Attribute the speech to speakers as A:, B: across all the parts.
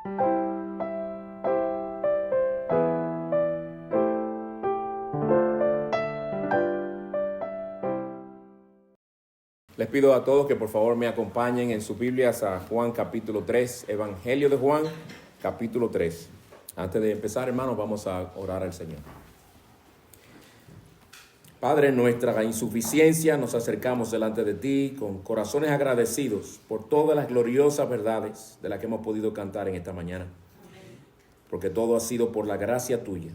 A: Les pido a todos que por favor me acompañen en sus Biblias a Juan capítulo 3, Evangelio de Juan capítulo 3. Antes de empezar, hermanos, vamos a orar al Señor. Padre, en nuestra insuficiencia nos acercamos delante de ti con corazones agradecidos por todas las gloriosas verdades de las que hemos podido cantar en esta mañana, porque todo ha sido por la gracia tuya.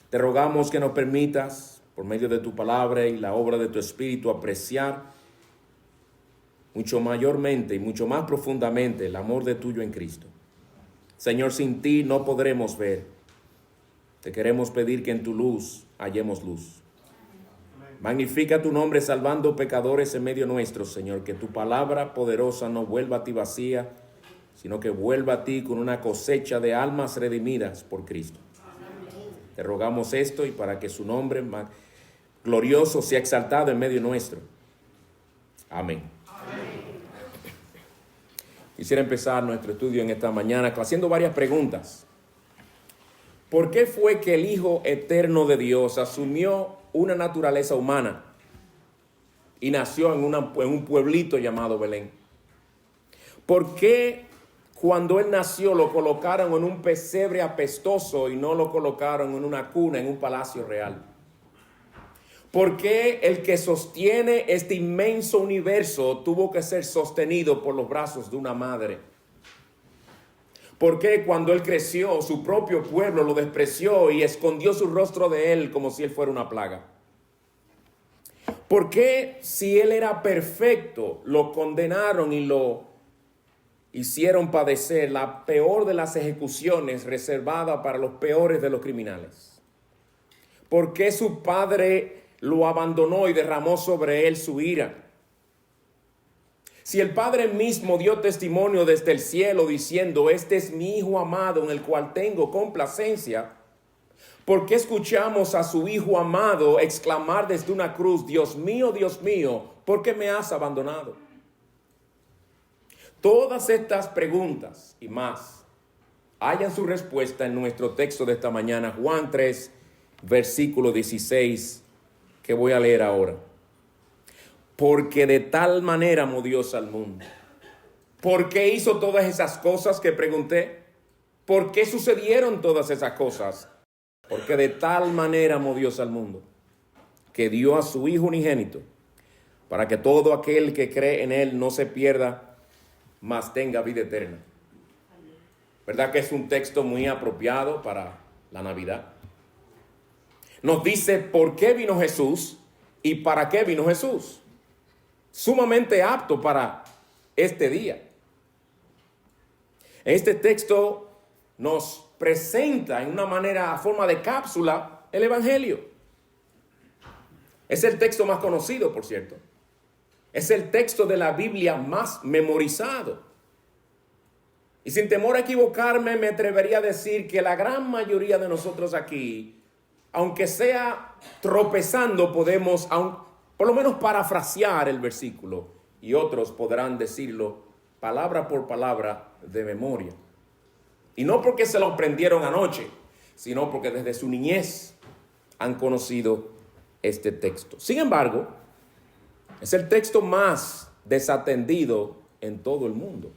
A: Te rogamos que nos permitas, por medio de tu palabra y la obra de tu Espíritu, apreciar mucho mayormente y mucho más profundamente el amor de tuyo en Cristo. Señor, sin ti no podremos ver. Te queremos pedir que en tu luz hallemos luz. Magnifica tu nombre salvando pecadores en medio nuestro, Señor. Que tu palabra poderosa no vuelva a ti vacía, sino que vuelva a ti con una cosecha de almas redimidas por Cristo. Te rogamos esto y para que su nombre glorioso sea exaltado en medio nuestro. Amén. Quisiera empezar nuestro estudio en esta mañana haciendo varias preguntas. ¿Por qué fue que el Hijo Eterno de Dios asumió una naturaleza humana y nació en un pueblito llamado Belén? ¿Por qué cuando Él nació lo colocaron en un pesebre apestoso y no lo colocaron en una cuna, en un palacio real? ¿Por qué el que sostiene este inmenso universo tuvo que ser sostenido por los brazos de una madre? ¿Por qué cuando Él creció, su propio pueblo lo despreció y escondió su rostro de Él como si Él fuera una plaga? ¿Por qué si Él era perfecto, lo condenaron y lo hicieron padecer la peor de las ejecuciones reservada para los peores de los criminales? ¿Por qué su padre lo abandonó y derramó sobre él su ira? Si el Padre mismo dio testimonio desde el cielo diciendo: este es mi Hijo amado en el cual tengo complacencia, ¿por qué escuchamos a su Hijo amado exclamar desde una cruz: Dios mío, ¿por qué me has abandonado? Todas estas preguntas y más hallan su respuesta en nuestro texto de esta mañana, Juan 3, versículo 16, que voy a leer ahora. Porque de tal manera amó Dios al mundo. ¿Por qué hizo todas esas cosas que pregunté? ¿Por qué sucedieron todas esas cosas? Porque de tal manera amó Dios al mundo, que dio a su Hijo unigénito, para que todo aquel que cree en Él no se pierda, mas tenga vida eterna. ¿Verdad que es un texto muy apropiado para la Navidad? Nos dice por qué vino Jesús y para qué vino Jesús. Sumamente apto para este día. Este texto nos presenta en una manera, a forma de cápsula, el Evangelio. Es el texto más conocido, por cierto. Es el texto de la Biblia más memorizado. Y sin temor a equivocarme, me atrevería a decir que la gran mayoría de nosotros aquí, aunque sea tropezando, podemos por lo menos parafrasear el versículo, y otros podrán decirlo palabra por palabra de memoria. Y no porque se lo aprendieron anoche, sino porque desde su niñez han conocido este texto. Sin embargo, es el texto más desatendido en todo el mundo.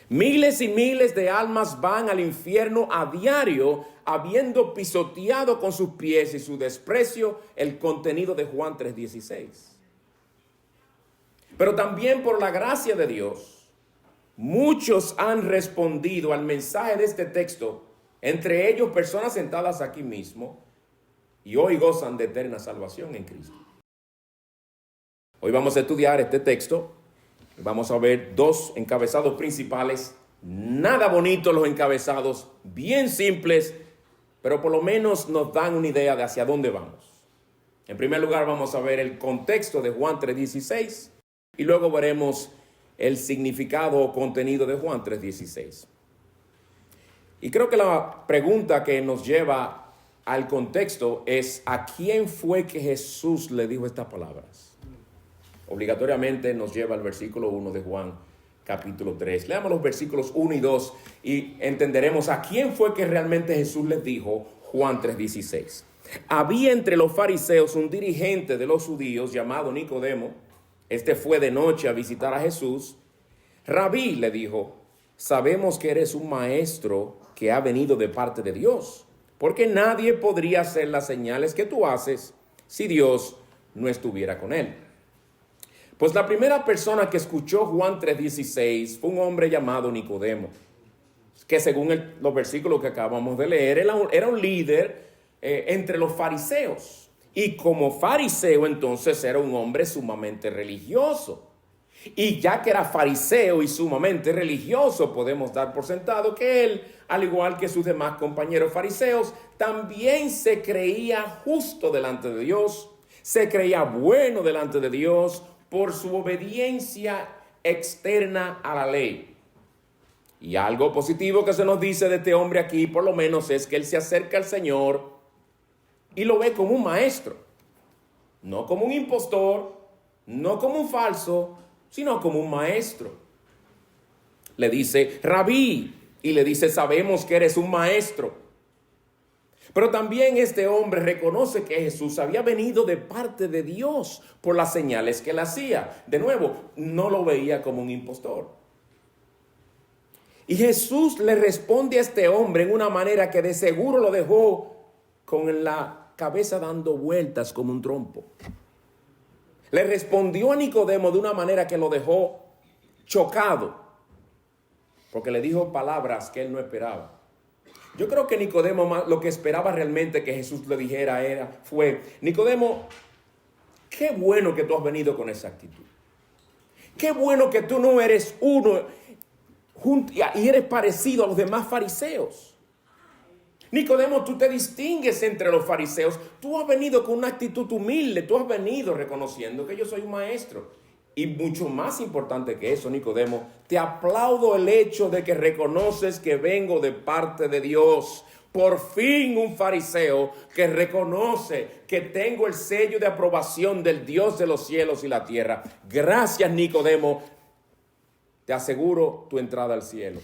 A: Miles y miles de almas van al infierno a diario, habiendo pisoteado con sus pies y su desprecio el contenido de Juan 3:16. Pero también por la gracia de Dios, muchos han respondido al mensaje de este texto, entre ellos personas sentadas aquí mismo, y hoy gozan de eterna salvación en Cristo. Hoy vamos a estudiar este texto. Vamos a ver dos encabezados principales. Nada bonitos los encabezados, bien simples, pero por lo menos nos dan una idea de hacia dónde vamos. En primer lugar, vamos a ver el contexto de Juan 3:16 y luego veremos el significado o contenido de Juan 3:16. Y creo que la pregunta que nos lleva al contexto es: ¿a quién fue que Jesús le dijo estas palabras? Obligatoriamente nos lleva al versículo 1 de Juan capítulo 3. Leamos los versículos 1 y 2 y entenderemos a quién fue que realmente Jesús les dijo. Juan 3:16. Había entre los fariseos un dirigente de los judíos llamado Nicodemo. Este fue de noche a visitar a Jesús. Rabí, le dijo, sabemos que eres un maestro que ha venido de parte de Dios, porque nadie podría hacer las señales que tú haces si Dios no estuviera con él. Pues la primera persona que escuchó Juan 3:16 fue un hombre llamado Nicodemo, que según los versículos que acabamos de leer, era un líder entre los fariseos. Y como fariseo entonces era un hombre sumamente religioso. Y ya que era fariseo y sumamente religioso, podemos dar por sentado que él, al igual que sus demás compañeros fariseos, también se creía justo delante de Dios, se creía bueno delante de Dios por su obediencia externa a la ley. Y algo positivo que se nos dice de este hombre aquí, por lo menos, es que él se acerca al Señor y lo ve como un maestro, no como un impostor, no como un falso, sino como un maestro. Le dice, Rabí, y le dice, sabemos que eres un maestro. Pero también este hombre reconoce que Jesús había venido de parte de Dios por las señales que él hacía. De nuevo, no lo veía como un impostor. Y Jesús le responde a este hombre en una manera que de seguro lo dejó con la cabeza dando vueltas como un trompo. Le respondió a Nicodemo de una manera que lo dejó chocado, porque le dijo palabras que él no esperaba. Yo creo que Nicodemo lo que esperaba realmente que Jesús le dijera fue, Nicodemo, qué bueno que tú has venido con esa actitud. Qué bueno que tú no eres uno y eres parecido a los demás fariseos. Nicodemo, tú te distingues entre los fariseos. Tú has venido con una actitud humilde. Tú has venido reconociendo que yo soy un maestro. Y mucho más importante que eso, Nicodemo, te aplaudo el hecho de que reconoces que vengo de parte de Dios. Por fin un fariseo que reconoce que tengo el sello de aprobación del Dios de los cielos y la tierra. Gracias, Nicodemo. Te aseguro tu entrada al cielo.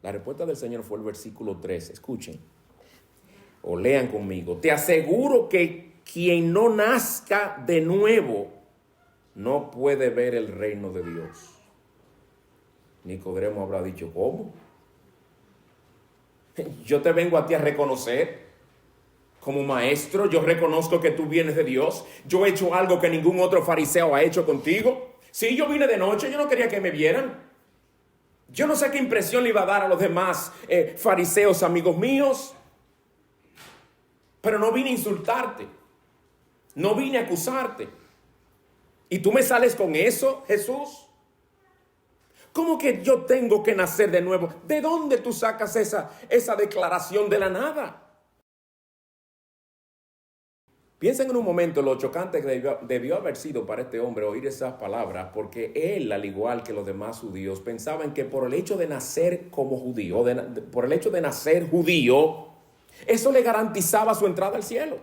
A: La respuesta del Señor fue el versículo 3. Escuchen o lean conmigo. Te aseguro que quien no nazca de nuevo no puede ver el reino de Dios. Nicodemo habrá dicho, ¿cómo? Yo te vengo a ti a reconocer como maestro. Yo reconozco que tú vienes de Dios. Yo he hecho algo que ningún otro fariseo ha hecho contigo. Sí, yo vine de noche. Yo no quería que me vieran. Yo no sé qué impresión le iba a dar a los demás fariseos, amigos míos. Pero no vine a insultarte. No vine a acusarte. ¿Y tú me sales con eso, Jesús? ¿Cómo que yo tengo que nacer de nuevo? ¿De dónde tú sacas esa declaración de la nada? Piensen en un momento lo chocante que debió haber sido para este hombre oír esas palabras, porque él, al igual que los demás judíos, pensaban que por el hecho de nacer como judío, por el hecho de nacer judío, eso le garantizaba su entrada al cielo.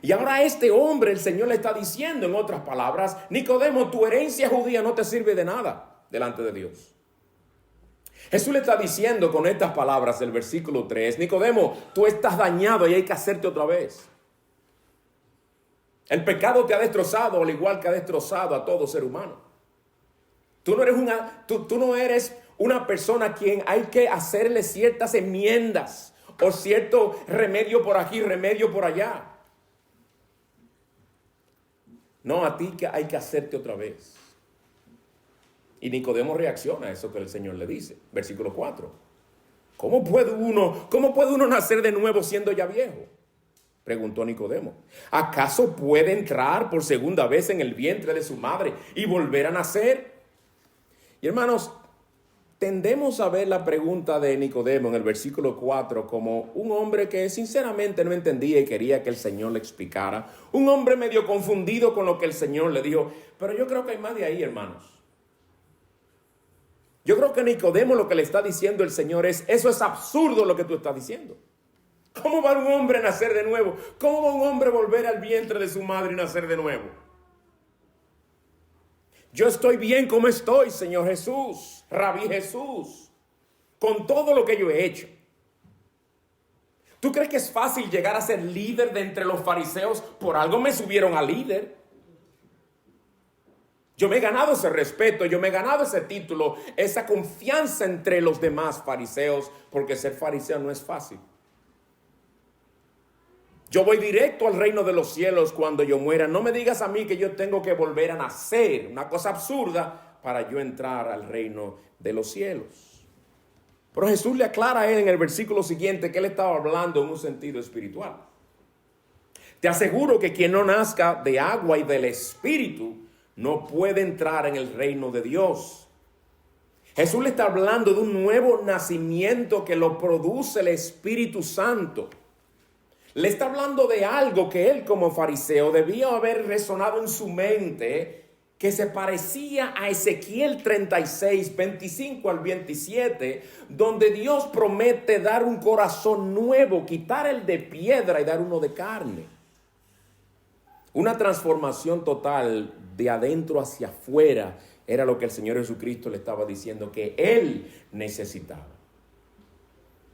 A: Y ahora a este hombre el Señor le está diciendo, en otras palabras, Nicodemo, tu herencia judía no te sirve de nada delante de Dios. Jesús le está diciendo con estas palabras del versículo 3, Nicodemo, tú estás dañado y hay que hacerte otra vez. El pecado te ha destrozado, al igual que ha destrozado a todo ser humano. Tú no eres una persona a quien hay que hacerle ciertas enmiendas o cierto remedio por aquí, remedio por allá. No, a ti que hay que hacerte otra vez. Y Nicodemo reacciona a eso que el Señor le dice. Versículo 4. ¿Cómo puede uno nacer de nuevo siendo ya viejo? Preguntó Nicodemo. ¿Acaso puede entrar por segunda vez en el vientre de su madre y volver a nacer? Y hermanos, tendemos a ver la pregunta de Nicodemo en el versículo 4 como un hombre que sinceramente no entendía y quería que el Señor le explicara. Un hombre medio confundido con lo que el Señor le dijo. Pero yo creo que hay más de ahí, hermanos. Yo creo que Nicodemo lo que le está diciendo el Señor es, eso es absurdo lo que tú estás diciendo. ¿Cómo va un hombre a nacer de nuevo? ¿Cómo va un hombre a volver al vientre de su madre y nacer de nuevo? Yo estoy bien como estoy, Señor Jesús, Rabí Jesús, con todo lo que yo he hecho. ¿Tú crees que es fácil llegar a ser líder de entre los fariseos? Por algo me subieron a líder. Yo me he ganado ese respeto, yo me he ganado ese título, esa confianza entre los demás fariseos, porque ser fariseo no es fácil. Yo voy directo al reino de los cielos cuando yo muera. No me digas a mí que yo tengo que volver a nacer, una cosa absurda, para yo entrar al reino de los cielos. Pero Jesús le aclara a él en el versículo siguiente que él estaba hablando en un sentido espiritual. Te aseguro que quien no nazca de agua y del Espíritu no puede entrar en el reino de Dios. Jesús le está hablando de un nuevo nacimiento que lo produce el Espíritu Santo. Le está hablando de algo que él como fariseo debía haber resonado en su mente, que se parecía a Ezequiel 36, 25 al 27, donde Dios promete dar un corazón nuevo, quitar el de piedra y dar uno de carne. Una transformación total de adentro hacia afuera era lo que el Señor Jesucristo le estaba diciendo que él necesitaba.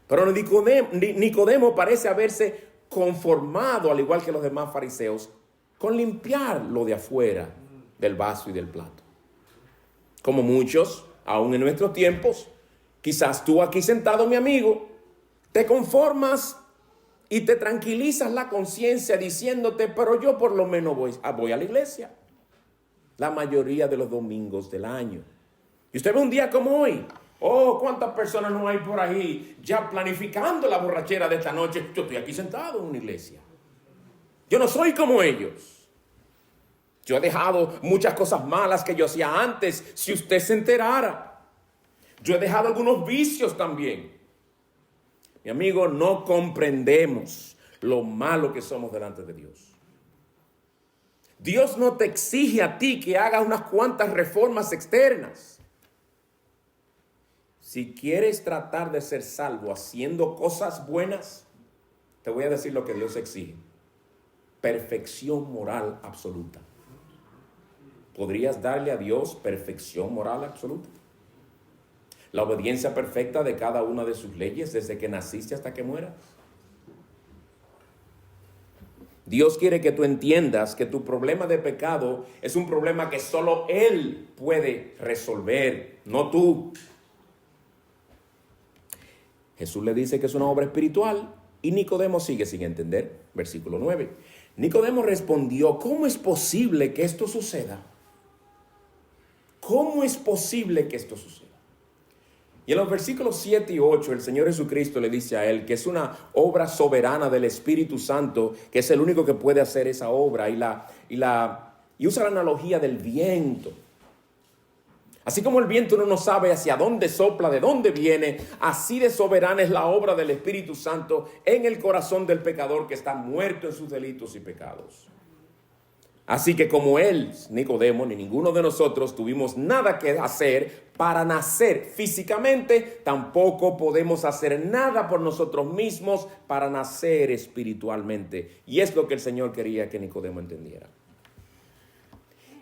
A: Pero Nicodemo parece haberse conformado, al igual que los demás fariseos, con limpiar lo de afuera del vaso y del plato. Como muchos, aún en nuestros tiempos, quizás tú aquí sentado, mi amigo, te conformas y te tranquilizas la conciencia diciéndote, pero yo por lo menos voy a la iglesia la mayoría de los domingos del año. Y usted ve un día como hoy, oh, cuántas personas no hay por ahí ya planificando la borrachera de esta noche. Yo estoy aquí sentado en una iglesia. Yo no soy como ellos. Yo he dejado muchas cosas malas que yo hacía antes, si usted se enterara. Yo he dejado algunos vicios también. Mi amigo, no comprendemos lo malo que somos delante de Dios. Dios no te exige a ti que hagas unas cuantas reformas externas. Si quieres tratar de ser salvo haciendo cosas buenas, te voy a decir lo que Dios exige. Perfección moral absoluta. ¿Podrías darle a Dios perfección moral absoluta? La obediencia perfecta de cada una de sus leyes desde que naciste hasta que mueras. Dios quiere que tú entiendas que tu problema de pecado es un problema que solo Él puede resolver, no tú. Jesús le dice que es una obra espiritual y Nicodemo sigue sin entender. Versículo 9. Nicodemo respondió, ¿cómo es posible que esto suceda? ¿Cómo es posible que esto suceda? Y en los versículos 7 y 8 el Señor Jesucristo le dice a él que es una obra soberana del Espíritu Santo, que es el único que puede hacer esa obra, y usa la analogía del viento. Así como el viento uno no sabe hacia dónde sopla, de dónde viene, así de soberana es la obra del Espíritu Santo en el corazón del pecador que está muerto en sus delitos y pecados. Así que como él, Nicodemo, ni ninguno de nosotros tuvimos nada que hacer para nacer físicamente, tampoco podemos hacer nada por nosotros mismos para nacer espiritualmente. Y es lo que el Señor quería que Nicodemo entendiera.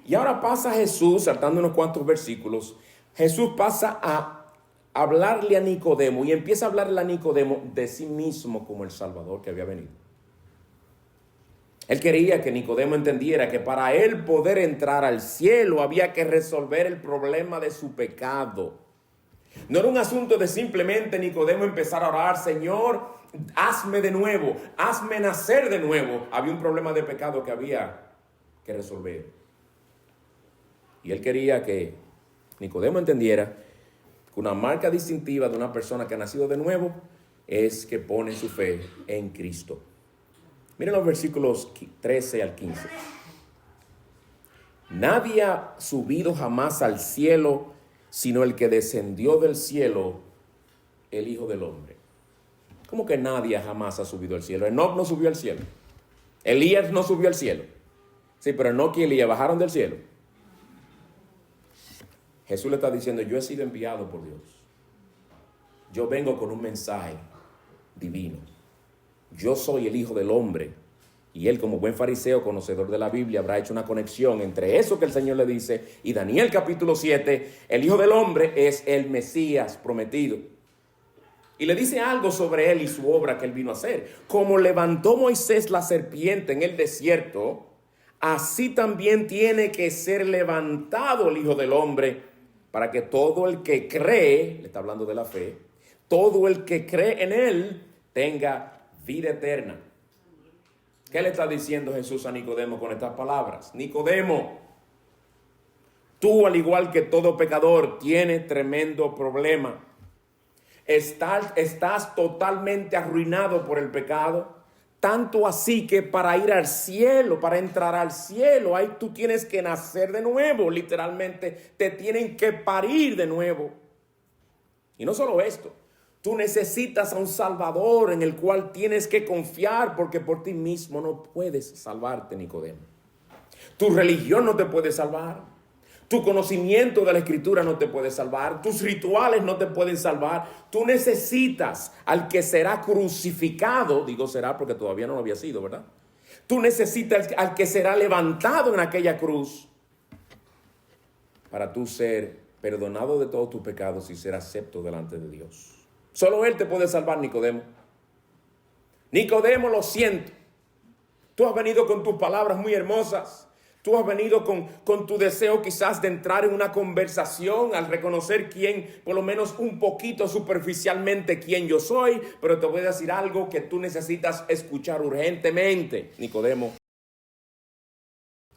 A: Y ahora pasa Jesús, saltando unos cuantos versículos, Jesús pasa a hablarle a Nicodemo y empieza a hablarle a Nicodemo de sí mismo como el Salvador que había venido. Él quería que Nicodemo entendiera que para él poder entrar al cielo había que resolver el problema de su pecado. No era un asunto de simplemente Nicodemo empezar a orar, Señor, hazme de nuevo, hazme nacer de nuevo. Había un problema de pecado que había que resolver. Y él quería que Nicodemo entendiera que una marca distintiva de una persona que ha nacido de nuevo es que pone su fe en Cristo. Miren los versículos 13 al 15. Nadie ha subido jamás al cielo, sino el que descendió del cielo, el Hijo del Hombre. ¿Cómo que nadie jamás ha subido al cielo? Enoc no subió al cielo. Elías no subió al cielo. Sí, pero Enoc y Elías bajaron del cielo. Jesús le está diciendo, yo he sido enviado por Dios. Yo vengo con un mensaje divino. Yo soy el Hijo del Hombre Y él, como buen fariseo, conocedor de la Biblia, habrá hecho una conexión entre eso que el Señor le dice y Daniel capítulo 7, el Hijo del Hombre es el Mesías prometido. Y le dice algo sobre él y su obra que él vino a hacer. Como levantó Moisés la serpiente en el desierto, así también tiene que ser levantado el Hijo del Hombre, para que todo el que cree, le está hablando de la fe, todo el que cree en él tenga vida eterna. ¿Qué le está diciendo Jesús a Nicodemo con estas palabras? Nicodemo, tú al igual que todo pecador tienes tremendo problema. Estás totalmente arruinado por el pecado. Tanto así que para ir al cielo, para entrar al cielo, ahí tú tienes que nacer de nuevo. Literalmente te tienen que parir de nuevo. Y no solo esto. Tú necesitas a un Salvador en el cual tienes que confiar, porque por ti mismo no puedes salvarte, Nicodemo. Tu religión no te puede salvar. Tu conocimiento de la Escritura no te puede salvar. Tus rituales no te pueden salvar. Tú necesitas al que será crucificado. Digo será porque todavía no lo había sido, ¿verdad? Tú necesitas al que será levantado en aquella cruz para tú ser perdonado de todos tus pecados y ser acepto delante de Dios. Solo Él te puede salvar, Nicodemo. Nicodemo, lo siento. Tú has venido con tus palabras muy hermosas. Tú has venido con tu deseo quizás de entrar en una conversación al reconocer quién, por lo menos un poquito superficialmente quién yo soy. Pero te voy a decir algo que tú necesitas escuchar urgentemente, Nicodemo.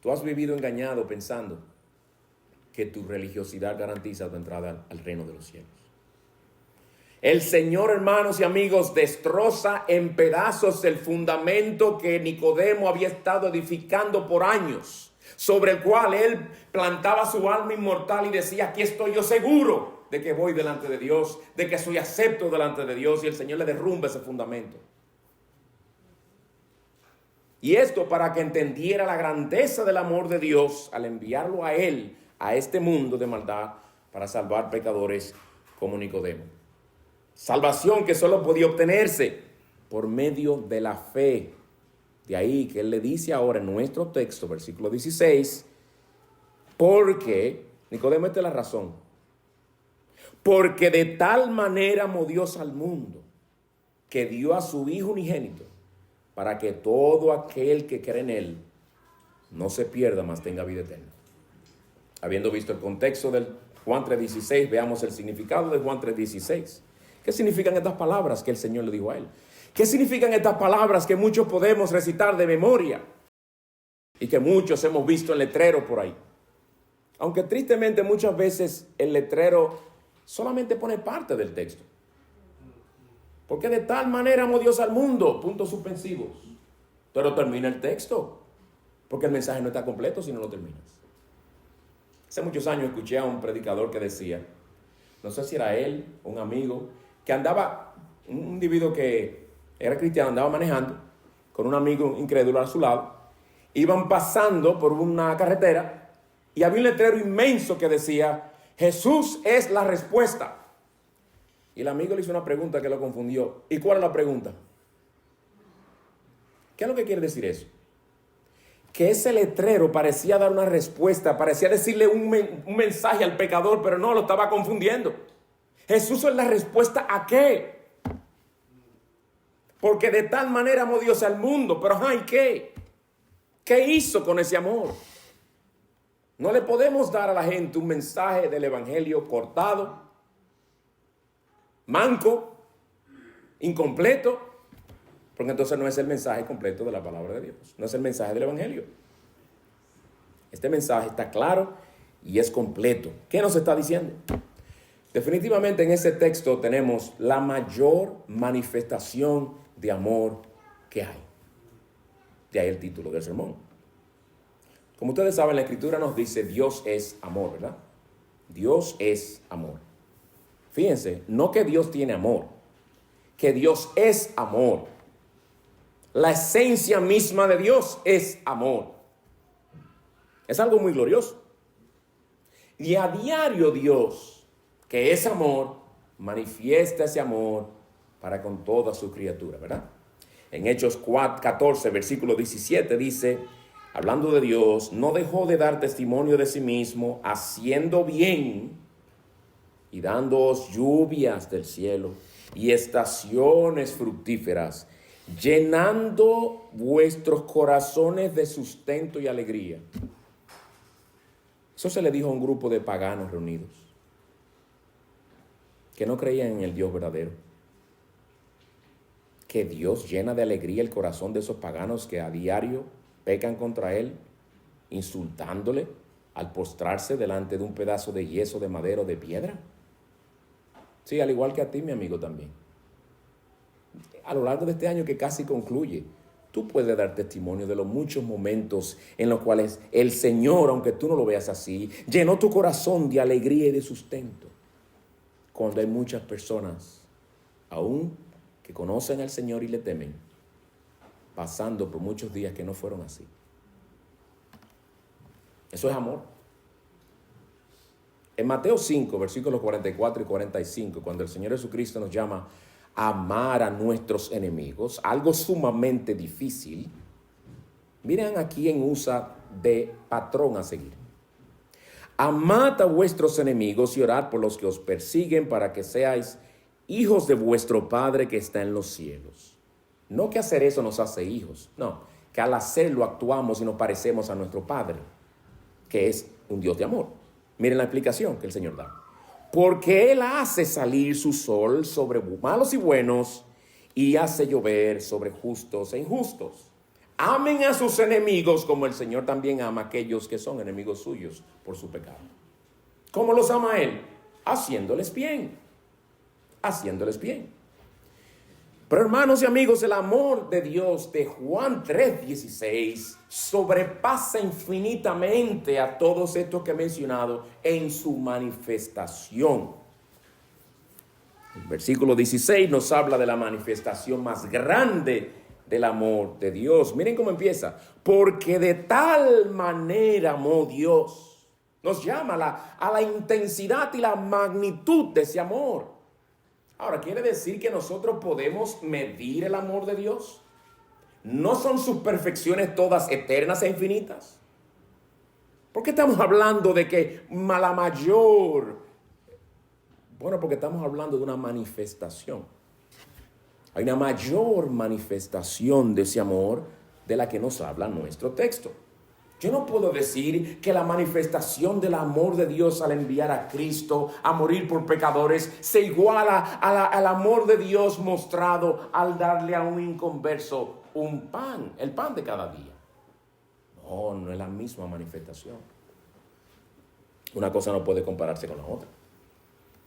A: Tú has vivido engañado pensando que tu religiosidad garantiza tu entrada al reino de los cielos. El Señor, hermanos y amigos, destroza en pedazos el fundamento que Nicodemo había estado edificando por años, sobre el cual él plantaba su alma inmortal y decía: aquí estoy yo seguro de que voy delante de Dios, de que soy acepto delante de Dios, y el Señor le derrumba ese fundamento. Y esto para que entendiera la grandeza del amor de Dios al enviarlo a él, a este mundo de maldad, para salvar pecadores como Nicodemo. Salvación que solo podía obtenerse por medio de la fe. De ahí que él le dice ahora en nuestro texto, versículo 16, porque, Nicodemo, esta es la razón, porque de tal manera amó Dios al mundo, que dio a su Hijo unigénito, para que todo aquel que cree en él no se pierda, mas tenga vida eterna. Habiendo visto el contexto del Juan 3:16, veamos el significado de Juan 3:16. ¿Qué significan estas palabras que el Señor le dijo a él? ¿Qué significan estas palabras que muchos podemos recitar de memoria y que muchos hemos visto en letreros por ahí? Aunque tristemente muchas veces el letrero solamente pone parte del texto. Porque de tal manera amó Dios al mundo, puntos suspensivos. Pero termina el texto, porque el mensaje no está completo si no lo terminas. Hace muchos años escuché a un predicador que decía, no sé si era él o un amigo, que andaba, un individuo que era cristiano, andaba manejando con un amigo incrédulo a su lado. Iban pasando por una carretera y había un letrero inmenso que decía: Jesús es la respuesta. Y el amigo le hizo una pregunta que lo confundió. ¿Y cuál es la pregunta? ¿Qué es lo que quiere decir eso? Que ese letrero parecía dar una respuesta, parecía decirle un mensaje al pecador, pero no, lo estaba confundiendo. Jesús es la respuesta ¿a qué? Porque de tal manera amó Dios al mundo, pero ¿y qué? ¿Qué hizo con ese amor? No le podemos dar a la gente un mensaje del evangelio cortado, manco, incompleto, porque entonces no es el mensaje completo de la palabra de Dios, no es el mensaje del evangelio. Este mensaje está claro y es completo. ¿Qué nos está diciendo? Definitivamente en ese texto tenemos la mayor manifestación de amor que hay. De ahí el título del sermón. Como ustedes saben, la Escritura nos dice Dios es amor, ¿verdad? Dios es amor. Fíjense, no que Dios tiene amor, que Dios es amor. La esencia misma de Dios es amor. Es algo muy glorioso. Y a diario Dios, que es amor, manifiesta ese amor para con toda su criatura, ¿verdad? En Hechos 14, versículo 17 dice, hablando de Dios, no dejó de dar testimonio de sí mismo, haciendo bien y dándoos lluvias del cielo y estaciones fructíferas, llenando vuestros corazones de sustento y alegría. Eso se le dijo a un grupo de paganos reunidos, que no creían en el Dios verdadero. Que Dios llena de alegría el corazón de esos paganos que a diario pecan contra Él, insultándole al postrarse delante de un pedazo de yeso, de madera o de piedra. Sí, al igual que a ti, mi amigo, también. A lo largo de este año que casi concluye, tú puedes dar testimonio de los muchos momentos en los cuales el Señor, aunque tú no lo veas así, llenó tu corazón de alegría y de sustento. Cuando hay muchas personas, aún que conocen al Señor y le temen, pasando por muchos días que no fueron así. Eso es amor. En Mateo 5, versículos 44 y 45, cuando el Señor Jesucristo nos llama a amar a nuestros enemigos, algo sumamente difícil, miren a quién usa de patrón a seguir. Amad a vuestros enemigos y orad por los que os persiguen para que seáis hijos de vuestro Padre que está en los cielos. No que hacer eso nos hace hijos, no, que al hacerlo actuamos y nos parecemos a nuestro Padre, que es un Dios de amor. Miren la explicación que el Señor da. Porque Él hace salir su sol sobre malos y buenos y hace llover sobre justos e injustos. Amen a sus enemigos como el Señor también ama a aquellos que son enemigos suyos por su pecado. ¿Cómo los ama Él? Haciéndoles bien. Haciéndoles bien. Pero hermanos y amigos, el amor de Dios de Juan 3:16 sobrepasa infinitamente a todos estos que he mencionado en su manifestación. El versículo 16 nos habla de la manifestación más grande del amor de Dios. Miren cómo empieza. Porque de tal manera amó Dios. Nos llama a la intensidad y la magnitud de ese amor. Ahora, ¿quiere decir que nosotros podemos medir el amor de Dios? ¿No son sus perfecciones todas eternas e infinitas? ¿Por qué estamos hablando de que la mayor? Bueno, porque estamos hablando de una manifestación. Hay una mayor manifestación de ese amor de la que nos habla nuestro texto. Yo no puedo decir que la manifestación del amor de Dios al enviar a Cristo a morir por pecadores se iguala al amor de Dios mostrado al darle a un inconverso un pan, el pan de cada día. No, no es la misma manifestación. Una cosa no puede compararse con la otra.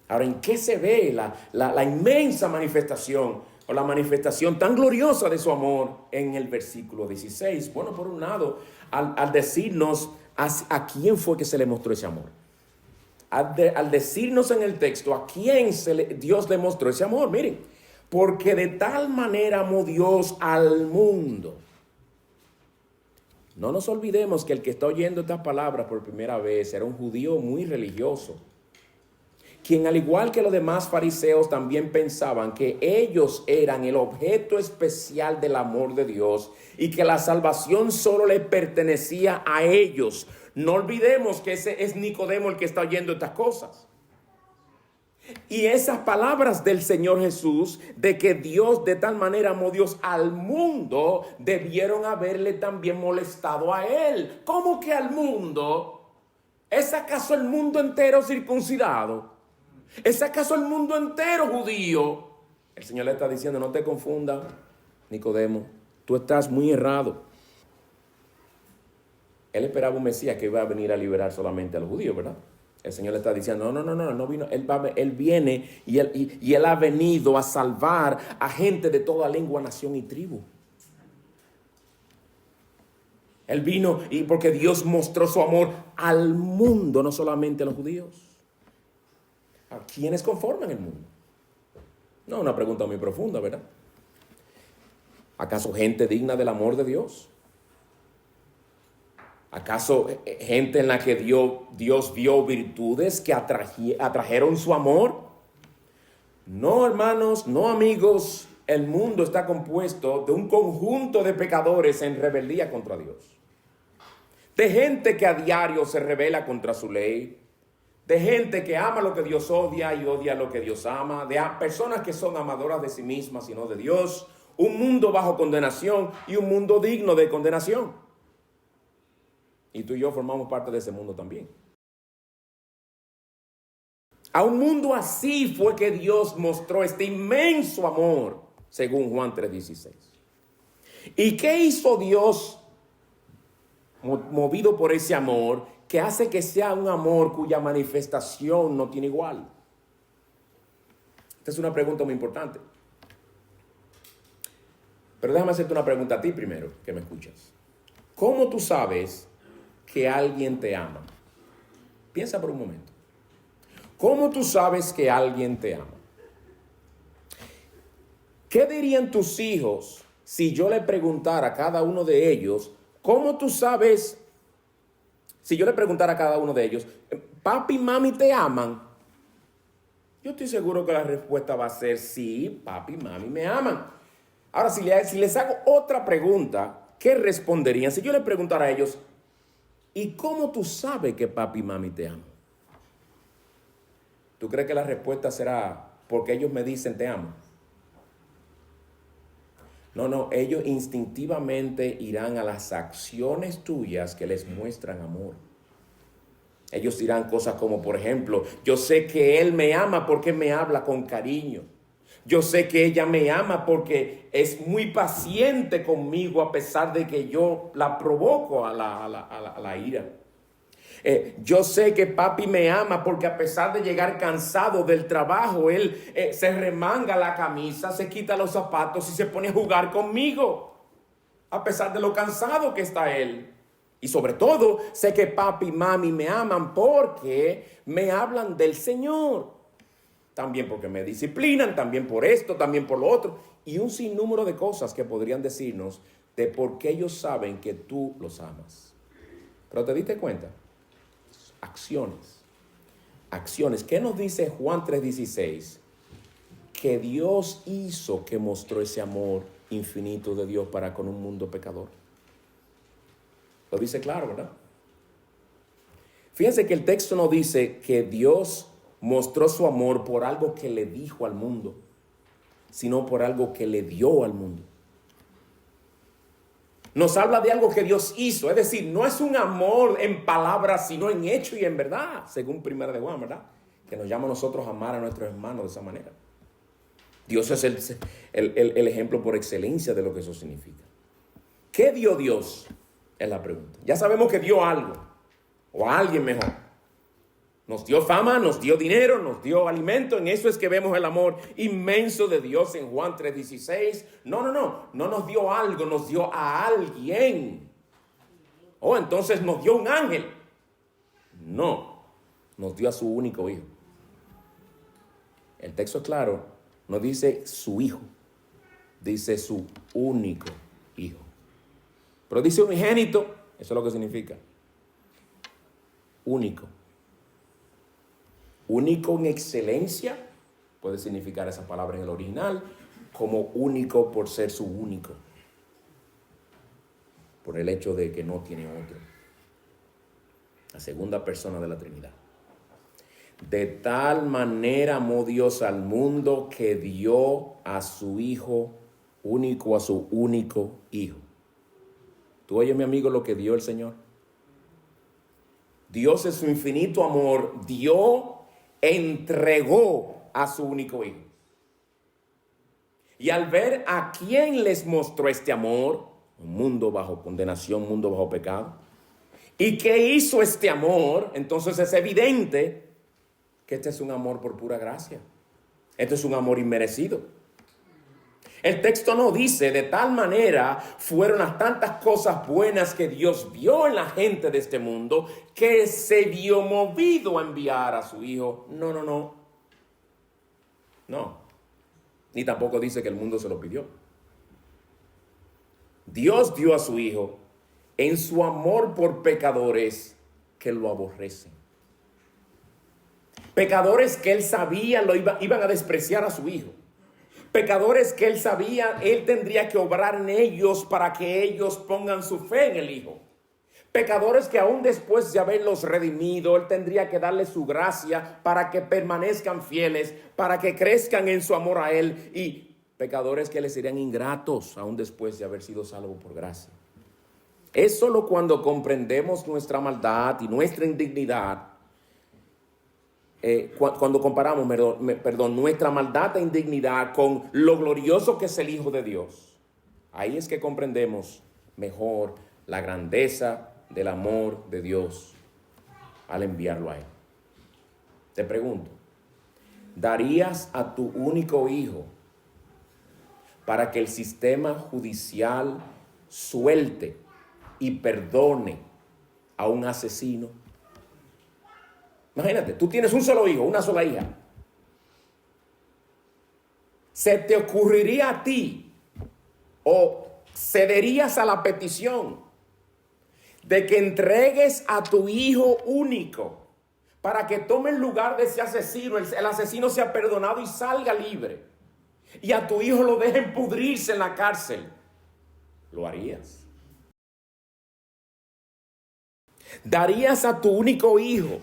A: Ahora, ¿en qué se ve la inmensa manifestación o la manifestación tan gloriosa de su amor en el versículo 16? Bueno, por un lado, al decirnos a quién fue que se le mostró ese amor. Al decirnos en el texto a quién Dios le mostró ese amor. Miren, porque de tal manera amó Dios al mundo. No nos olvidemos que el que está oyendo estas palabras por primera vez era un judío muy religioso, quien al igual que los demás fariseos también pensaban que ellos eran el objeto especial del amor de Dios y que la salvación solo le pertenecía a ellos. No olvidemos que ese es Nicodemo el que está oyendo estas cosas. Y esas palabras del Señor Jesús de que Dios de tal manera amó Dios al mundo debieron haberle también molestado a él. ¿Cómo que al mundo? ¿Es acaso el mundo entero circuncidado? ¿Es acaso el mundo entero judío? El Señor le está diciendo, no te confundas, Nicodemo, tú estás muy errado. Él esperaba un Mesías que iba a venir a liberar solamente a los judíos, ¿verdad? El Señor le está diciendo, no vino, él viene y él ha venido a salvar a gente de toda lengua, nación y tribu. Él vino y porque Dios mostró su amor al mundo, no solamente a los judíos. ¿A quiénes conforman el mundo? No, una pregunta muy profunda, ¿verdad? ¿Acaso gente digna del amor de Dios? ¿Acaso gente en la que Dios vio virtudes que atrajeron su amor? No, hermanos, no, amigos. el mundo está compuesto de un conjunto de pecadores en rebeldía contra Dios. De gente que a diario se rebela contra su ley. De gente que ama lo que Dios odia y odia lo que Dios ama. De personas que son amadoras de sí mismas y no de Dios. Un mundo bajo condenación y un mundo digno de condenación. Y tú y yo formamos parte de ese mundo también. A un mundo así fue que Dios mostró este inmenso amor, según Juan 3:16. ¿Y qué hizo Dios movido por ese amor que hace que sea un amor cuya manifestación no tiene igual? Esta es una pregunta muy importante. Pero déjame hacerte una pregunta a ti primero, que me escuchas. ¿Cómo tú sabes que alguien te ama? Piensa por un momento. ¿Cómo tú sabes que alguien te ama? ¿Qué dirían tus hijos si yo le preguntara a cada uno de ellos, cómo tú sabes, si yo le preguntara a cada uno de ellos, papi y mami te aman? Yo estoy seguro que la respuesta va a ser sí, papi y mami me aman. Ahora, si les hago otra pregunta, ¿qué responderían? Si yo le preguntara a ellos, ¿y cómo tú sabes que papi y mami te aman? ¿Tú crees que la respuesta será porque ellos me dicen te amo? No, ellos instintivamente irán a las acciones tuyas que les muestran amor. Ellos dirán cosas como, por ejemplo, yo sé que él me ama porque me habla con cariño. Yo sé que ella me ama porque es muy paciente conmigo a pesar de que yo la provoco a la ira. Yo sé que papi me ama porque a pesar de llegar cansado del trabajo, él se remanga la camisa, se quita los zapatos y se pone a jugar conmigo, a pesar de lo cansado que está él. Y sobre todo, sé que papi y mami me aman porque me hablan del Señor. También porque me disciplinan, también por esto, también por lo otro. Y un sinnúmero de cosas que podrían decirnos de por qué ellos saben que tú los amas. Pero ¿te diste cuenta? Acciones. ¿Qué nos dice Juan 3:16? Que Dios hizo, que mostró ese amor infinito de Dios para con un mundo pecador. Lo dice claro, ¿verdad? Fíjense que el texto no dice que Dios mostró su amor por algo que le dijo al mundo, sino por algo que le dio al mundo. Nos habla de algo que Dios hizo, es decir, no es un amor en palabras, sino en hecho y en verdad, según 1 de Juan, ¿verdad? Que nos llama a nosotros a amar a nuestros hermanos de esa manera. Dios es el ejemplo por excelencia de lo que eso significa. ¿Qué dio Dios? Es la pregunta. Ya sabemos que dio algo, o a alguien mejor. Nos dio fama, nos dio dinero, nos dio alimento. En eso es que vemos el amor inmenso de Dios en Juan 3:16. No nos dio algo, nos dio a alguien. Entonces nos dio un ángel. No, nos dio a su único hijo. El texto es claro, no dice su hijo, dice su único hijo. Pero dice unigénito, eso es lo que significa. Único. Único en excelencia, puede significar esa palabra en el original, como único por ser su único. Por el hecho de que no tiene otro. La segunda persona de la Trinidad. De tal manera amó Dios al mundo que dio a su Hijo único, a su único Hijo. ¿Tú oyes, mi amigo, lo que dio el Señor? Dios en su infinito amor entregó a su único hijo. Y al ver a quién les mostró este amor, un mundo bajo condenación, un mundo bajo pecado, y qué hizo este amor, entonces es evidente que este es un amor por pura gracia. Este es un amor inmerecido. El texto no dice, de tal manera fueron las tantas cosas buenas que Dios vio en la gente de este mundo, que se vio movido a enviar a su Hijo. No. Ni tampoco dice que el mundo se lo pidió. Dios dio a su Hijo en su amor por pecadores que lo aborrecen. Pecadores que él sabía iban a despreciar a su Hijo. Pecadores que él sabía, él tendría que obrar en ellos para que ellos pongan su fe en el Hijo. Pecadores que aún después de haberlos redimido, él tendría que darles su gracia para que permanezcan fieles, para que crezcan en su amor a él. Y pecadores que les serían ingratos aún después de haber sido salvos por gracia. Es solo cuando comprendemos nuestra maldad y nuestra indignidad, cuando comparamos, nuestra maldad e indignidad con lo glorioso que es el Hijo de Dios. Ahí es que comprendemos mejor la grandeza del amor de Dios al enviarlo a Él. Te pregunto, ¿darías a tu único hijo para que el sistema judicial suelte y perdone a un asesino? Imagínate, tú tienes un solo hijo, una sola hija. ¿Se te ocurriría a ti o cederías a la petición de que entregues a tu hijo único para que tome el lugar de ese asesino, el asesino sea perdonado y salga libre, y a tu hijo lo dejen pudrirse en la cárcel? ¿Lo harías? ¿Darías a tu único hijo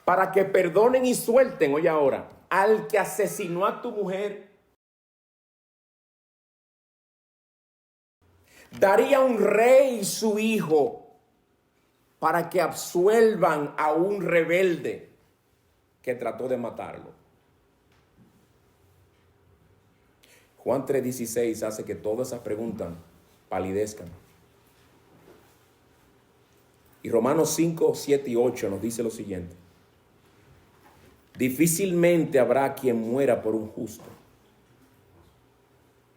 A: para que perdonen y suelten, oye ahora, al que asesinó a tu mujer? ¿Daría un rey su hijo para que absuelvan a un rebelde que trató de matarlo? Juan 3:16 hace que todas esas preguntas palidezcan. Y Romanos 5, 7 y 8 nos dice lo siguiente: difícilmente habrá quien muera por un justo.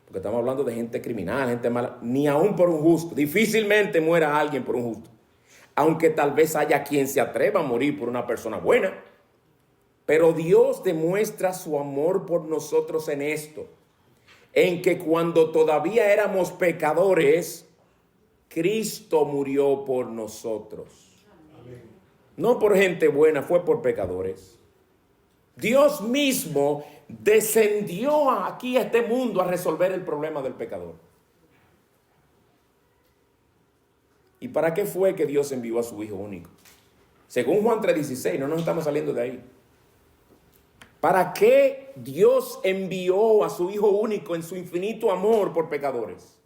A: Porque estamos hablando de gente criminal, gente mala. Ni aún por un justo. Difícilmente muera alguien por un justo. Aunque tal vez haya quien se atreva a morir por una persona buena. Pero Dios demuestra su amor por nosotros en esto: en que cuando todavía éramos pecadores, Cristo murió por nosotros. Amén. No por gente buena, fue por pecadores. Dios mismo descendió aquí a este mundo a resolver el problema del pecador. ¿Y para qué fue que Dios envió a su Hijo único? Según Juan 3:16, no nos estamos saliendo de ahí. ¿Para qué Dios envió a su Hijo único en su infinito amor por pecadores?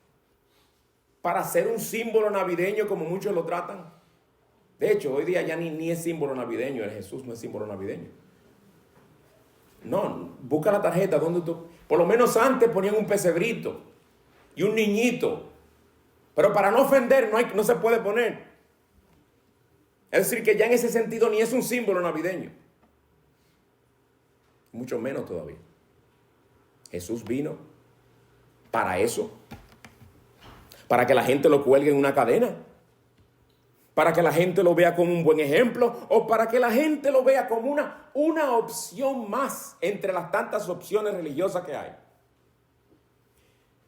A: ¿Para ser un símbolo navideño como muchos lo tratan? De hecho, hoy día ya ni es símbolo navideño. El Jesús no es símbolo navideño. No, busca la tarjeta donde tú... Por lo menos antes ponían un pesebrito y un niñito. Pero para no ofender no se puede poner. Es decir, que ya en ese sentido ni es un símbolo navideño. Mucho menos todavía. Jesús vino para eso. Para que la gente lo cuelgue en una cadena. Para que la gente lo vea como un buen ejemplo. O para que la gente lo vea como una opción más entre las tantas opciones religiosas que hay.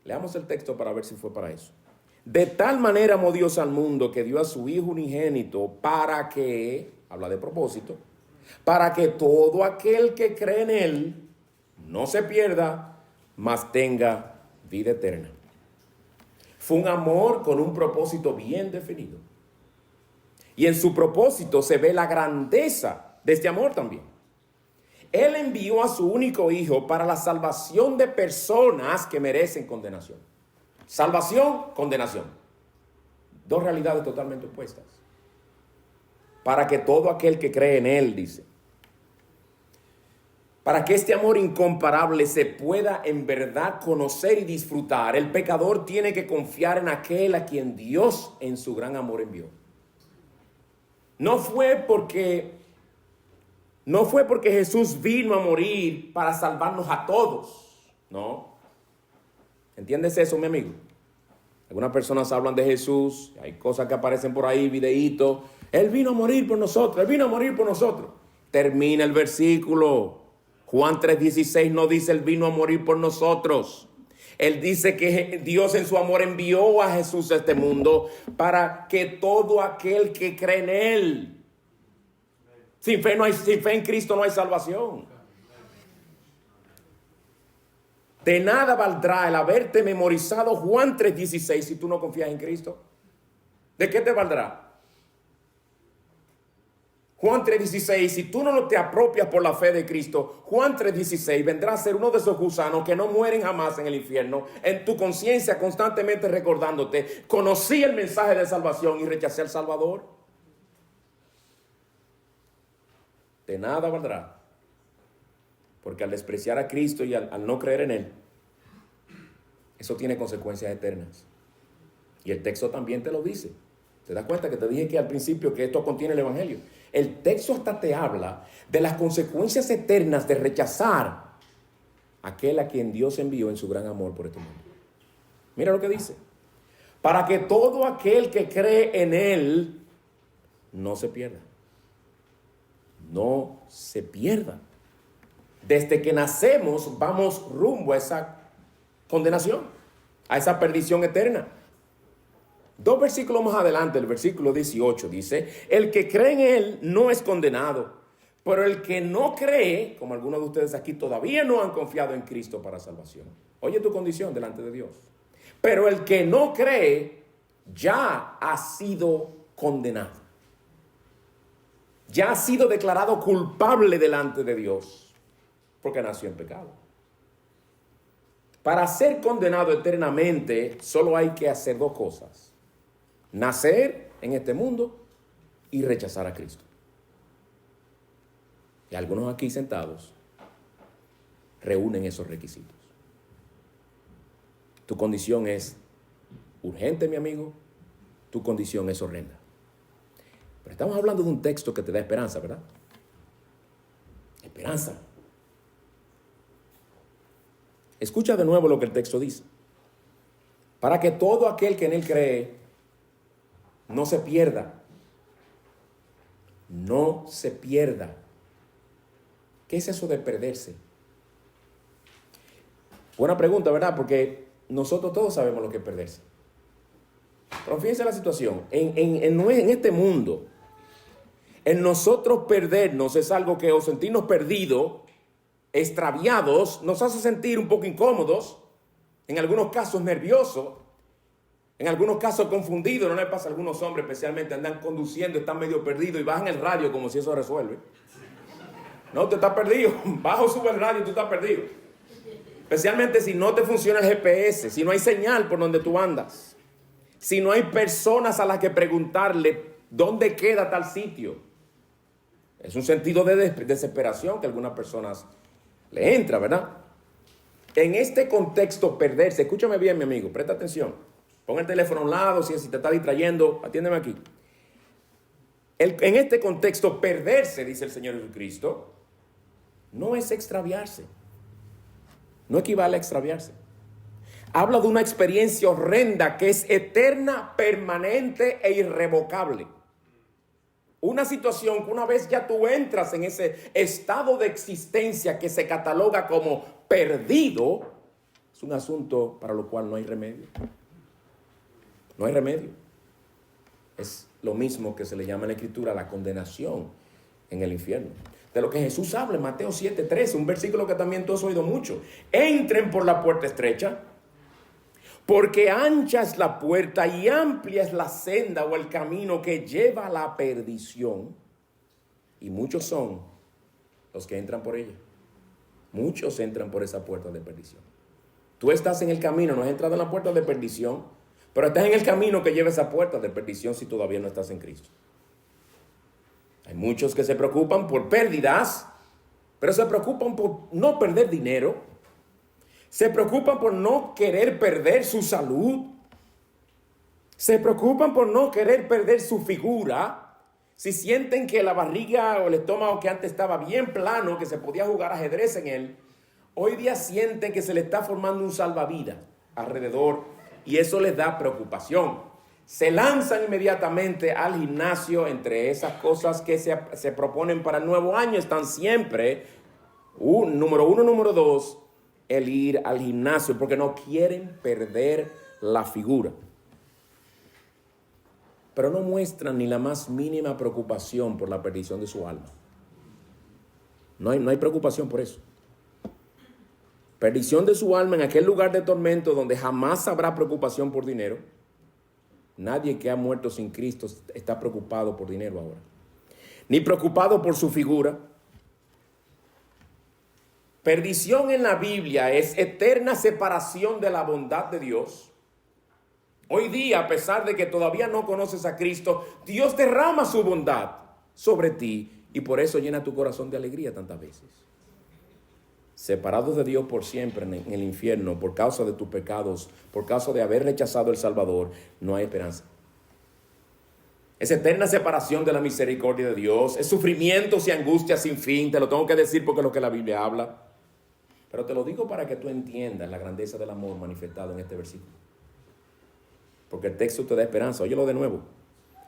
A: Leamos el texto para ver si fue para eso. De tal manera amó Dios al mundo que dio a su Hijo unigénito para que, habla de propósito, para que todo aquel que cree en Él no se pierda, mas tenga vida eterna. Fue un amor con un propósito bien definido. Y en su propósito se ve la grandeza de este amor también. Él envió a su único Hijo para la salvación de personas que merecen condenación. Salvación, condenación. Dos realidades totalmente opuestas. Para que todo aquel que cree en Él, dice, para que este amor incomparable se pueda en verdad conocer y disfrutar, el pecador tiene que confiar en aquel a quien Dios en su gran amor envió. No fue porque Jesús vino a morir para salvarnos a todos. No. ¿Entiendes eso, mi amigo? Algunas personas hablan de Jesús, hay cosas que aparecen por ahí, videitos. Él vino a morir por nosotros, Él vino a morir por nosotros. Termina el versículo. Juan 3:16 no dice Él vino a morir por nosotros. Él dice que Dios en su amor envió a Jesús a este mundo para que todo aquel que cree en Él. Sin fe en Cristo no hay salvación. De nada valdrá el haberte memorizado Juan 3:16 si tú no confías en Cristo. ¿De qué te valdrá? Juan 3:16, si tú no te apropias por la fe de Cristo, Juan 3:16 vendrá a ser uno de esos gusanos que no mueren jamás en el infierno, en tu conciencia constantemente recordándote, conocí el mensaje de salvación y rechacé al Salvador. De nada valdrá, porque al despreciar a Cristo y al no creer en Él, eso tiene consecuencias eternas. Y el texto también te lo dice. ¿Te das cuenta que te dije que al principio que esto contiene el Evangelio? El texto hasta te habla de las consecuencias eternas de rechazar a aquel a quien Dios envió en su gran amor por este mundo. Mira lo que dice. Para que todo aquel que cree en Él no se pierda. No se pierda. Desde que nacemos vamos rumbo a esa condenación, a esa perdición eterna. 2 versículos más adelante, el versículo 18 dice, el que cree en Él no es condenado, pero el que no cree, como algunos de ustedes aquí todavía no han confiado en Cristo para salvación. Oye tu condición delante de Dios. Pero el que no cree ya ha sido condenado. Ya ha sido declarado culpable delante de Dios, porque nació en pecado. Para ser condenado eternamente, solo hay que hacer dos cosas. Nacer en este mundo y rechazar a Cristo. Y algunos aquí sentados reúnen esos requisitos. Tu condición es urgente, mi amigo. Tu condición es horrenda. Pero estamos hablando de un texto que te da esperanza, ¿verdad? Esperanza. Escucha de nuevo lo que el texto dice. Para que todo aquel que en Él cree no se pierda. No se pierda. ¿Qué es eso de perderse? Buena pregunta, ¿verdad? Porque nosotros todos sabemos lo que es perderse. Pero fíjense la situación. En este mundo, en nosotros perdernos es algo que o sentirnos perdidos, extraviados, nos hace sentir un poco incómodos, en algunos casos nerviosos, en algunos casos confundidos. No le pasa a algunos hombres especialmente, andan conduciendo, están medio perdidos y bajan el radio como si eso resuelve. No, te estás perdido, baja o sube el radio y tú estás perdido. Especialmente si no te funciona el GPS, si no hay señal por donde tú andas, si no hay personas a las que preguntarle dónde queda tal sitio. Es un sentido de desesperación que a algunas personas le entra, ¿verdad? En este contexto perderse, escúchame bien, mi amigo, presta atención. Pon el teléfono a un lado, si te está distrayendo, atiéndeme aquí. En este contexto perderse, dice el Señor Jesucristo, no es extraviarse. No equivale a extraviarse. Habla de una experiencia horrenda que es eterna, permanente e irrevocable. Una situación que una vez ya tú entras en ese estado de existencia que se cataloga como perdido, es un asunto para lo cual no hay remedio. No hay remedio. Es lo mismo que se le llama en la Escritura la condenación en el infierno. De lo que Jesús habla en Mateo 7:13, un versículo que también tú has oído mucho. Entren por la puerta estrecha, porque ancha es la puerta y amplia es la senda o el camino que lleva a la perdición. Y muchos son los que entran por ella. Muchos entran por esa puerta de perdición. Tú estás en el camino, no has entrado en la puerta de perdición, pero estás en el camino que lleva esa puerta de perdición si todavía no estás en Cristo. Hay muchos que se preocupan por pérdidas, pero se preocupan por no perder dinero. Se preocupan por no querer perder su salud. Se preocupan por no querer perder su figura. Si sienten que la barriga o el estómago que antes estaba bien plano, que se podía jugar ajedrez en él, hoy día sienten que se le está formando un salvavidas alrededor y eso les da preocupación. Se lanzan inmediatamente al gimnasio. Entre esas cosas que se proponen para el nuevo año están siempre, número 1, número 2, el ir al gimnasio, porque no quieren perder la figura. Pero no muestran ni la más mínima preocupación por la perdición de su alma. No hay preocupación por eso. perdición de su alma en aquel lugar de tormento donde jamás habrá preocupación por dinero. Nadie que ha muerto sin Cristo está preocupado por dinero ahora, ni preocupado por su figura. Perdición en la Biblia es eterna separación de la bondad de Dios. Hoy día, a pesar de que todavía no conoces a Cristo, Dios derrama su bondad sobre ti y por eso llena tu corazón de alegría tantas veces. Separados de Dios por siempre en el infierno por causa de tus pecados, por causa de haber rechazado el Salvador, no hay esperanza. Es eterna separación de la misericordia de Dios, es sufrimientos y angustias sin fin. Te lo tengo que decir porque es lo que la Biblia habla. Pero te lo digo para que tú entiendas la grandeza del amor manifestado en este versículo. Porque el texto te da esperanza. Óyelo de nuevo.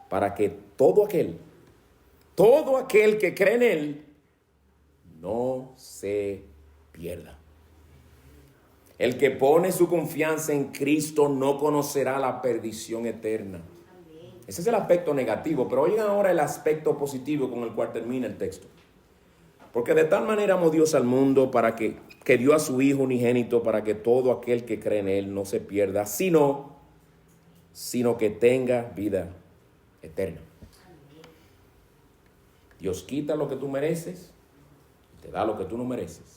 A: Para que todo aquel que cree en Él, no se pierda. El que pone su confianza en Cristo no conocerá la perdición eterna. Ese es el aspecto negativo, pero oigan ahora el aspecto positivo con el cual termina el texto. Porque de tal manera amó Dios al mundo para que dio a su Hijo unigénito para que todo aquel que cree en Él no se pierda, sino que tenga vida eterna. Dios quita lo que tú mereces, te da lo que tú no mereces.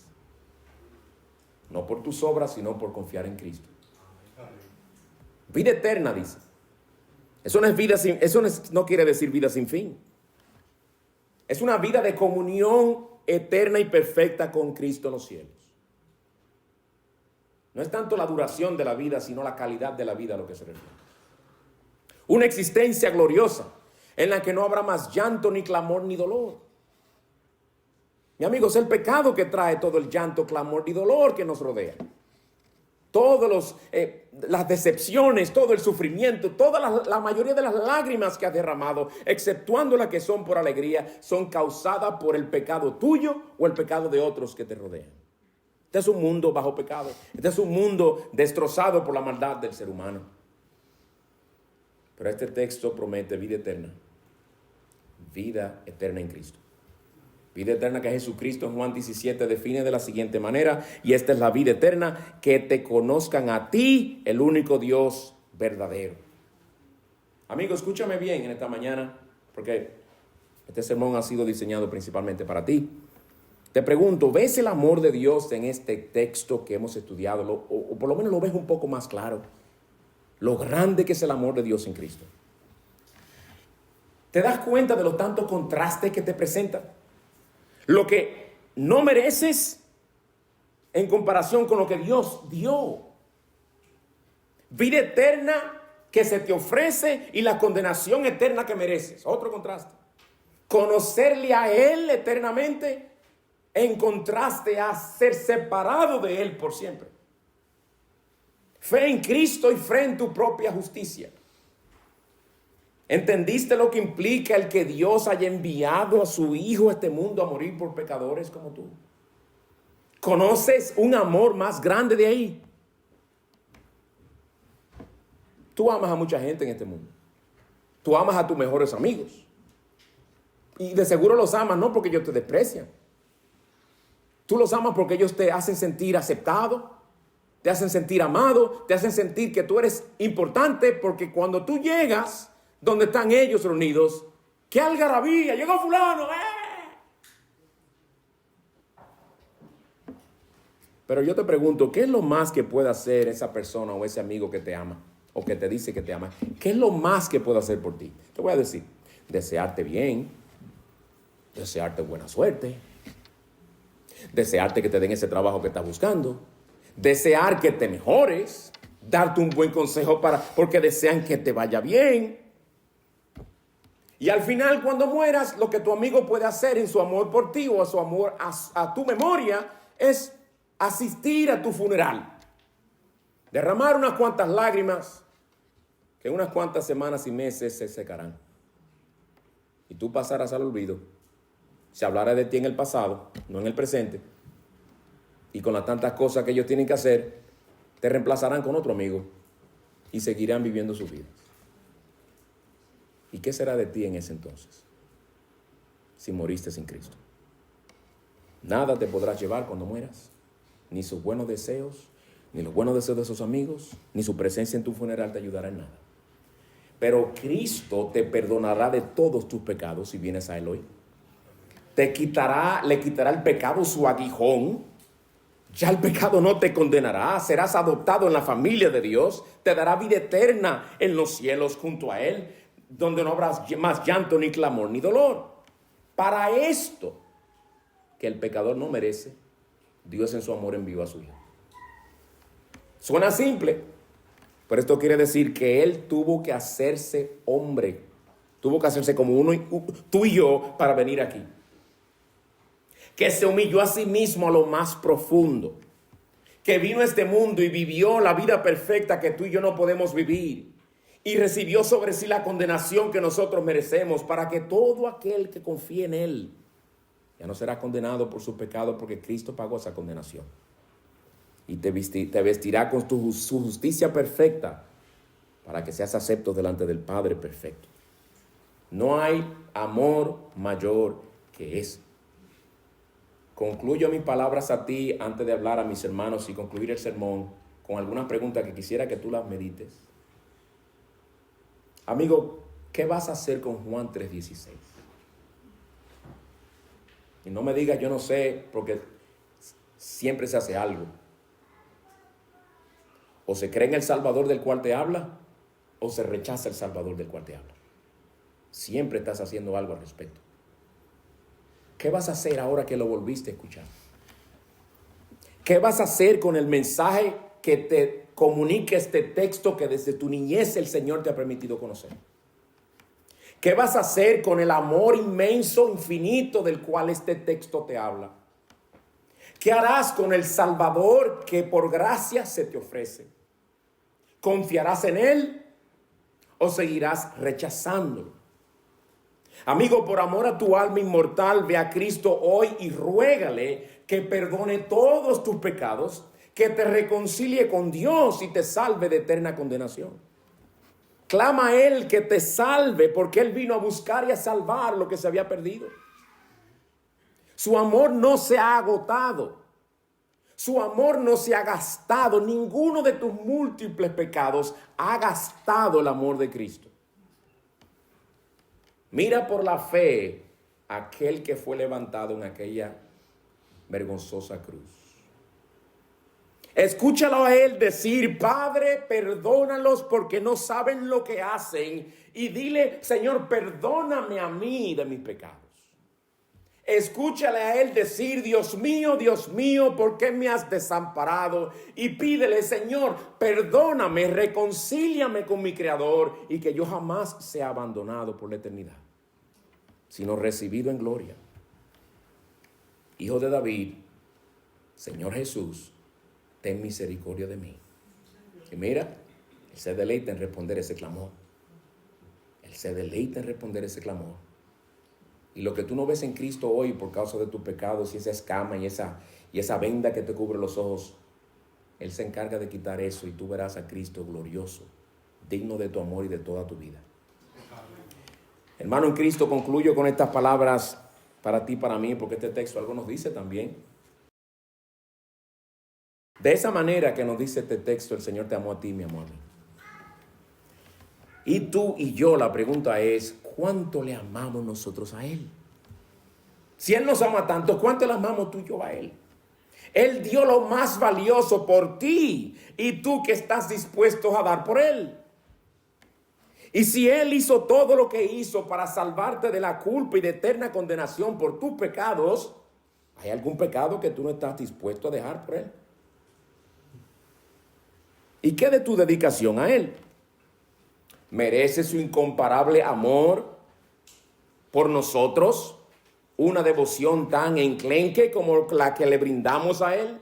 A: No por tus obras, sino por confiar en Cristo. Vida eterna, dice. Eso no quiere decir vida sin fin. Es una vida de comunión eterna y perfecta con Cristo en los cielos. No es tanto la duración de la vida, sino la calidad de la vida a lo que se refiere. Una existencia gloriosa en la que no habrá más llanto, ni clamor, ni dolor. Mi amigo, es el pecado que trae todo el llanto, clamor y dolor que nos rodea. Todas las decepciones, todo el sufrimiento, la mayoría de las lágrimas que has derramado, exceptuando las que son por alegría, son causadas por el pecado tuyo o el pecado de otros que te rodean. Este es un mundo bajo pecado. Este es un mundo destrozado por la maldad del ser humano. Pero este texto promete vida eterna. Vida eterna en Cristo. Vida eterna que Jesucristo en Juan 17 define de la siguiente manera, y esta es la vida eterna, que te conozcan a ti, el único Dios verdadero. Amigo, escúchame bien en esta mañana, porque este sermón ha sido diseñado principalmente para ti. Te pregunto, ¿ves el amor de Dios en este texto que hemos estudiado? O por lo menos lo ves un poco más claro. Lo grande que es el amor de Dios en Cristo. ¿Te das cuenta de los tantos contrastes que te presentan? Lo que no mereces en comparación con lo que Dios dio. Vida eterna que se te ofrece y la condenación eterna que mereces. Otro contraste. Conocerle a Él eternamente en contraste a ser separado de Él por siempre. Fe en Cristo y fe en tu propia justicia. ¿Entendiste lo que implica el que Dios haya enviado a su Hijo a este mundo a morir por pecadores como tú? ¿Conoces un amor más grande de ahí? Tú amas a mucha gente en este mundo. Tú amas a tus mejores amigos. Y de seguro los amas no porque ellos te desprecian. Tú los amas porque ellos te hacen sentir aceptado, te hacen sentir amado, te hacen sentir que tú eres importante, porque cuando tú llegas donde están ellos reunidos, ¡qué algarabía! ¡Llegó fulano! Pero yo te pregunto, ¿qué es lo más que puede hacer esa persona o ese amigo que te ama o que te dice que te ama? ¿Qué es lo más que puede hacer por ti? Te voy a decir, desearte bien, desearte buena suerte, desearte que te den ese trabajo que estás buscando, desear que te mejores, darte un buen consejo porque desean que te vaya bien. Y al final, cuando mueras, lo que tu amigo puede hacer en su amor por ti o a su amor a tu memoria es asistir a tu funeral. Derramar unas cuantas lágrimas que en unas cuantas semanas y meses se secarán. Y tú pasarás al olvido. Se hablará de ti en el pasado, no en el presente. Y con las tantas cosas que ellos tienen que hacer, te reemplazarán con otro amigo y seguirán viviendo sus vidas. ¿Y qué será de ti en ese entonces? Si moriste sin Cristo. Nada te podrás llevar cuando mueras. ni sus buenos deseos, ni los buenos deseos de sus amigos, ni su presencia en tu funeral te ayudará en nada. Pero Cristo te perdonará de todos tus pecados si vienes a Él hoy. Le quitará el pecado su aguijón. Ya el pecado no te condenará. Serás adoptado en la familia de Dios. Te dará vida eterna en los cielos junto a Él, donde no habrá más llanto, ni clamor, ni dolor. Para esto, que el pecador no merece, Dios en su amor envió a su Hijo. Suena simple, pero esto quiere decir que Él tuvo que hacerse hombre. Tuvo que hacerse como tú y yo para venir aquí. Que se humilló a sí mismo a lo más profundo. Que vino a este mundo y vivió la vida perfecta que tú y yo no podemos vivir. Y recibió sobre sí la condenación que nosotros merecemos, para que todo aquel que confíe en Él ya no será condenado por su pecado, porque Cristo pagó esa condenación. Y te vestirá con su justicia perfecta, para que seas acepto delante del Padre perfecto. No hay amor mayor que ese. Concluyo mis palabras a ti antes de hablar a mis hermanos y concluir el sermón con algunas preguntas que quisiera que tú las medites. Amigo, ¿qué vas a hacer con Juan 3:16? Y no me digas yo no sé, porque siempre se hace algo. O se cree en el Salvador del cual te habla, o se rechaza el Salvador del cual te habla. Siempre estás haciendo algo al respecto. ¿Qué vas a hacer ahora que lo volviste a escuchar? ¿Qué vas a hacer con el mensaje que te comunica este texto que desde tu niñez el Señor te ha permitido conocer? ¿Qué vas a hacer con el amor inmenso, infinito del cual este texto te habla? ¿Qué harás con el Salvador que por gracia se te ofrece? ¿Confiarás en Él o seguirás rechazándolo? Amigo, por amor a tu alma inmortal, ve a Cristo hoy y ruégale que perdone todos tus pecados, que te reconcilie con Dios y te salve de eterna condenación. Clama a Él que te salve, porque Él vino a buscar y a salvar lo que se había perdido. Su amor no se ha agotado. Su amor no se ha gastado. Ninguno de tus múltiples pecados ha gastado el amor de Cristo. Mira por la fe aquel que fue levantado en aquella vergonzosa cruz. Escúchalo a Él decir: Padre, perdónalos porque no saben lo que hacen. Y dile: Señor, perdóname a mí de mis pecados. Escúchale a Él decir: Dios mío, ¿por qué me has desamparado? Y pídele: Señor, perdóname, reconcíliame con mi Creador, y que yo jamás sea abandonado por la eternidad, sino recibido en gloria. Hijo de David, Señor Jesús, ten misericordia de mí. Y mira, Él se deleita en responder ese clamor. Él se deleita en responder ese clamor. Y lo que tú no ves en Cristo hoy por causa de tus pecados y esa escama y esa venda que te cubre los ojos, Él se encarga de quitar eso y tú verás a Cristo glorioso, digno de tu amor y de toda tu vida. Hermano en Cristo, concluyo con estas palabras para ti y para mí, porque este texto algo nos dice también. De esa manera que nos dice este texto, el Señor te amó a ti y me amó a mí. Y tú y yo, la pregunta es: ¿cuánto le amamos nosotros a Él? Si Él nos ama tanto, ¿cuánto le amamos tú y yo a Él? Él dio lo más valioso por ti, y tú que estás dispuesto a dar por Él. Y si Él hizo todo lo que hizo para salvarte de la culpa y de eterna condenación por tus pecados, ¿hay algún pecado que tú no estás dispuesto a dejar por Él? ¿Y qué de tu dedicación a Él? ¿Merece su incomparable amor por nosotros una devoción tan enclenque como la que le brindamos a Él?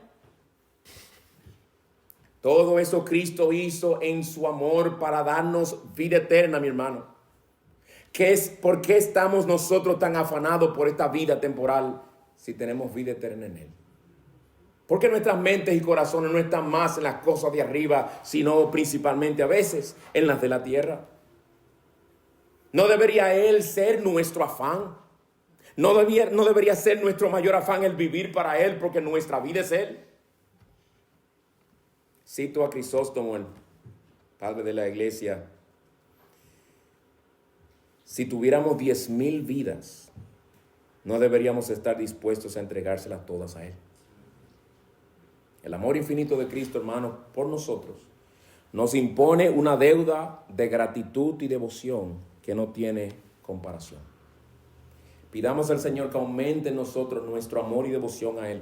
A: Todo eso Cristo hizo en su amor para darnos vida eterna, mi hermano. ¿Por qué estamos nosotros tan afanados por esta vida temporal si tenemos vida eterna en Él? Porque nuestras mentes y corazones no están más en las cosas de arriba, sino principalmente a veces en las de la tierra. ¿No debería Él ser nuestro afán? ¿No debería ser nuestro mayor afán el vivir para Él, porque nuestra vida es Él? Cito a Crisóstomo, el padre de la iglesia. Si tuviéramos 10,000 vidas, no deberíamos estar dispuestos a entregárselas todas a Él. El amor infinito de Cristo, hermano, por nosotros, nos impone una deuda de gratitud y devoción que no tiene comparación. Pidamos al Señor que aumente en nosotros nuestro amor y devoción a Él.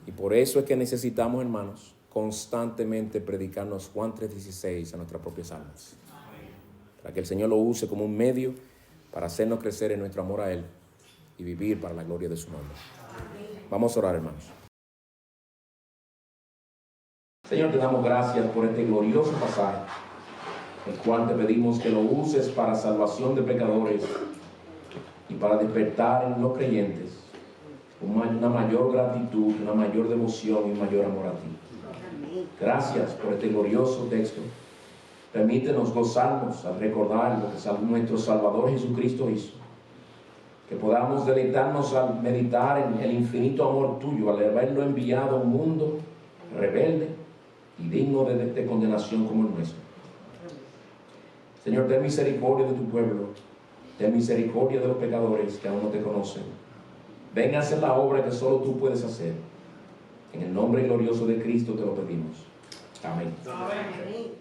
A: Y por eso es que necesitamos, hermanos, constantemente predicarnos Juan 3:16 a nuestras propias almas. Para que el Señor lo use como un medio para hacernos crecer en nuestro amor a Él y vivir para la gloria de su nombre. Vamos a orar, hermanos. Señor, te damos gracias por este glorioso pasaje, el cual te pedimos que lo uses para salvación de pecadores y para despertar en los creyentes una mayor gratitud, una mayor devoción y un mayor amor a ti. Gracias por este glorioso texto. Permítenos gozarnos al recordar lo que nuestro Salvador Jesucristo hizo. Que podamos deleitarnos al meditar en el infinito amor tuyo, al haberlo enviado a un mundo rebelde y digno de condenación como el nuestro. Señor, ten misericordia de tu pueblo, ten misericordia de los pecadores que aún no te conocen. Ven a hacer la obra que solo tú puedes hacer. En el nombre glorioso de Cristo te lo pedimos. Amén. Amén.